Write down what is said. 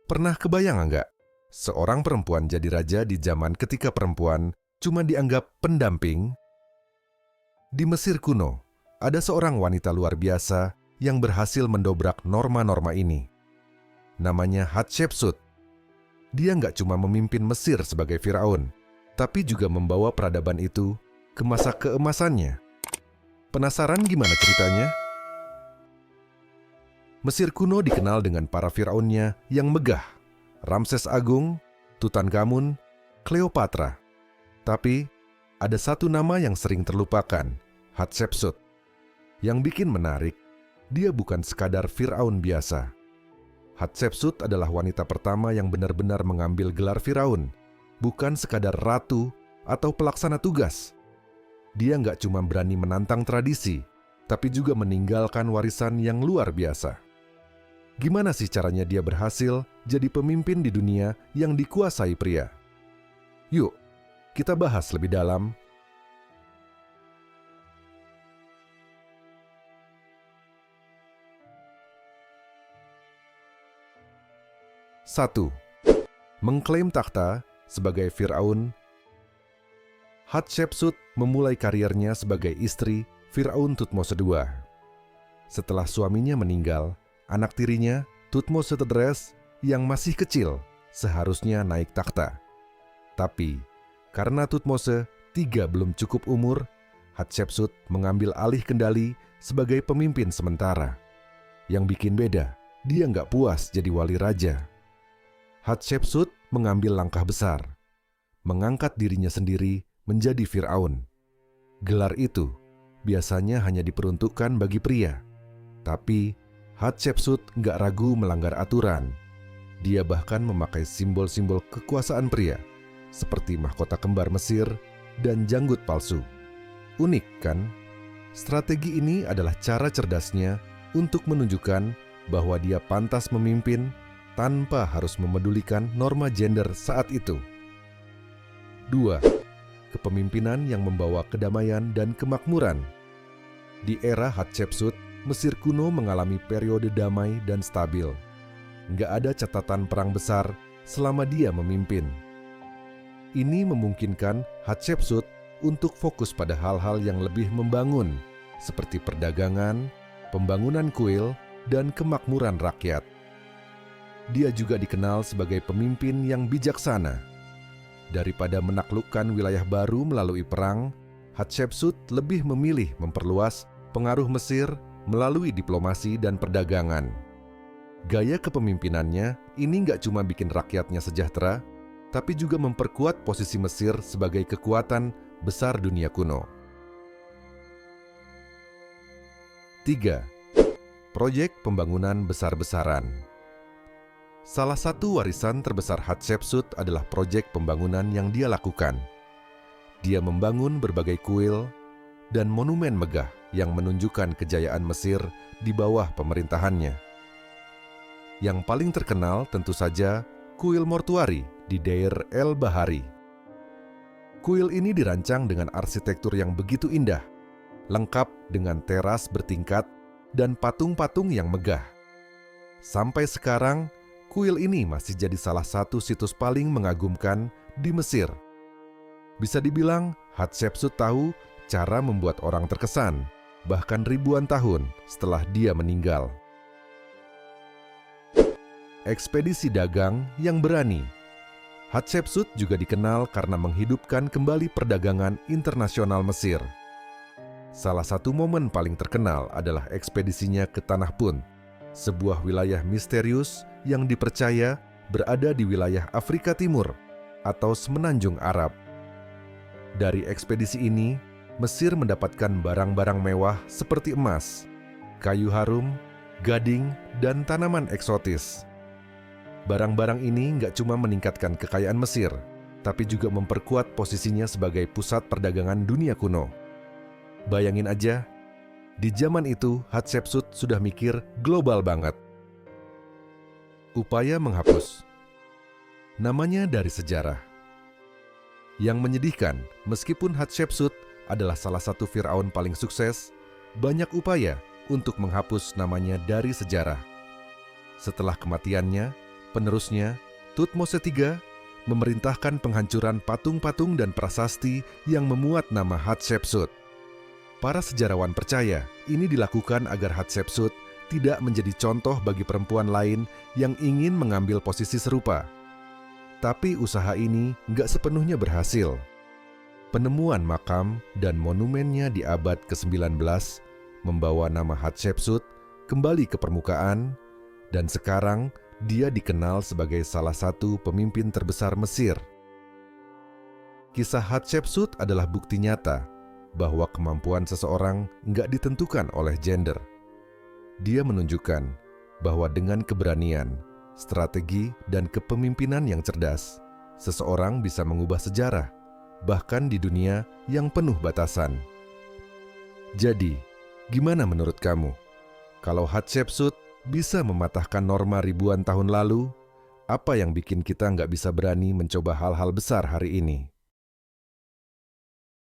Pernah kebayang nggak? Seorang perempuan jadi raja di zaman ketika perempuan cuma dianggap pendamping? Di Mesir kuno, ada seorang wanita luar biasa yang berhasil mendobrak norma-norma ini. Namanya Hatshepsut. Dia nggak cuma memimpin Mesir sebagai Firaun, tapi juga membawa peradaban itu ke masa keemasannya. Penasaran gimana ceritanya? Mesir kuno dikenal dengan para Firaunnya yang megah, Ramses Agung, Tutankhamun, Cleopatra. Tapi, ada satu nama yang sering terlupakan, Hatshepsut. Yang bikin menarik, dia bukan sekadar Firaun biasa. Hatshepsut adalah wanita pertama yang benar-benar mengambil gelar Firaun, bukan sekadar ratu atau pelaksana tugas. Dia nggak cuma berani menantang tradisi, tapi juga meninggalkan warisan yang luar biasa. Gimana sih caranya dia berhasil jadi pemimpin di dunia yang dikuasai pria? Yuk, kita bahas lebih dalam. Satu, mengklaim takhta sebagai Firaun. Hatshepsut memulai karirnya sebagai istri Firaun Thutmose II. Setelah suaminya meninggal, anak tirinya, Thutmose III yang masih kecil, seharusnya naik takhta. Tapi, karena Thutmose III belum cukup umur, Hatshepsut mengambil alih kendali sebagai pemimpin sementara. Yang bikin beda, dia nggak puas jadi wali raja. Hatshepsut mengambil langkah besar, mengangkat dirinya sendiri menjadi Firaun. Gelar itu biasanya hanya diperuntukkan bagi pria, tapi Hatshepsut nggak ragu melanggar aturan. Dia bahkan memakai simbol-simbol kekuasaan pria, seperti mahkota kembar Mesir dan janggut palsu. Unik kan? Strategi ini adalah cara cerdasnya untuk menunjukkan bahwa dia pantas memimpin tanpa harus memedulikan norma gender saat itu. 2. Kepemimpinan yang membawa kedamaian dan kemakmuran. Di era Hatshepsut, Mesir kuno mengalami periode damai dan stabil. Nggak ada catatan perang besar selama dia memimpin. Ini memungkinkan Hatshepsut untuk fokus pada hal-hal yang lebih membangun, seperti perdagangan, pembangunan kuil, dan kemakmuran rakyat. Dia juga dikenal sebagai pemimpin yang bijaksana. Daripada menaklukkan wilayah baru melalui perang, Hatshepsut lebih memilih memperluas pengaruh Mesir melalui diplomasi dan perdagangan. Gaya kepemimpinannya ini nggak cuma bikin rakyatnya sejahtera, tapi juga memperkuat posisi Mesir sebagai kekuatan besar dunia kuno. 3. Proyek pembangunan besar-besaran. Salah satu warisan terbesar Hatshepsut adalah proyek pembangunan yang dia lakukan. Dia membangun berbagai kuil dan monumen megah yang menunjukkan kejayaan Mesir di bawah pemerintahannya. Yang paling terkenal tentu saja kuil mortuari di Deir el-Bahari. Kuil ini dirancang dengan arsitektur yang begitu indah, lengkap dengan teras bertingkat dan patung-patung yang megah. Sampai sekarang, kuil ini masih jadi salah satu situs paling mengagumkan di Mesir. Bisa dibilang, Hatshepsut tahu cara membuat orang terkesan, bahkan ribuan tahun setelah dia meninggal. Ekspedisi dagang yang berani. Hatshepsut juga dikenal karena menghidupkan kembali perdagangan internasional Mesir. Salah satu momen paling terkenal adalah ekspedisinya ke Tanah Punt, sebuah wilayah misterius yang dipercaya berada di wilayah Afrika Timur atau Semenanjung Arab. Dari ekspedisi ini, Mesir mendapatkan barang-barang mewah seperti emas, kayu harum, gading, dan tanaman eksotis. Barang-barang ini nggak cuma meningkatkan kekayaan Mesir, tapi juga memperkuat posisinya sebagai pusat perdagangan dunia kuno. Bayangin aja, di zaman itu Hatshepsut sudah mikir global banget. Upaya menghapus. Namanya dari sejarah. Yang menyedihkan, meskipun Hatshepsut adalah salah satu Firaun paling sukses, banyak upaya untuk menghapus namanya dari sejarah. Setelah kematiannya, Penerusnya, Thutmose III memerintahkan penghancuran patung-patung dan prasasti yang memuat nama Hatshepsut. Para sejarawan percaya ini dilakukan agar Hatshepsut tidak menjadi contoh bagi perempuan lain yang ingin mengambil posisi serupa. Tapi usaha ini nggak sepenuhnya berhasil. Penemuan makam dan monumennya di abad ke-19 membawa nama Hatshepsut kembali ke permukaan, dan sekarang dia dikenal sebagai salah satu pemimpin terbesar Mesir. Kisah Hatshepsut adalah bukti nyata bahwa kemampuan seseorang nggak ditentukan oleh gender. Dia menunjukkan bahwa dengan keberanian, strategi, dan kepemimpinan yang cerdas, seseorang bisa mengubah sejarah, bahkan di dunia yang penuh batasan. Jadi, gimana menurut kamu? Kalau Hatshepsut bisa mematahkan norma ribuan tahun lalu, apa yang bikin kita nggak bisa berani mencoba hal-hal besar hari ini?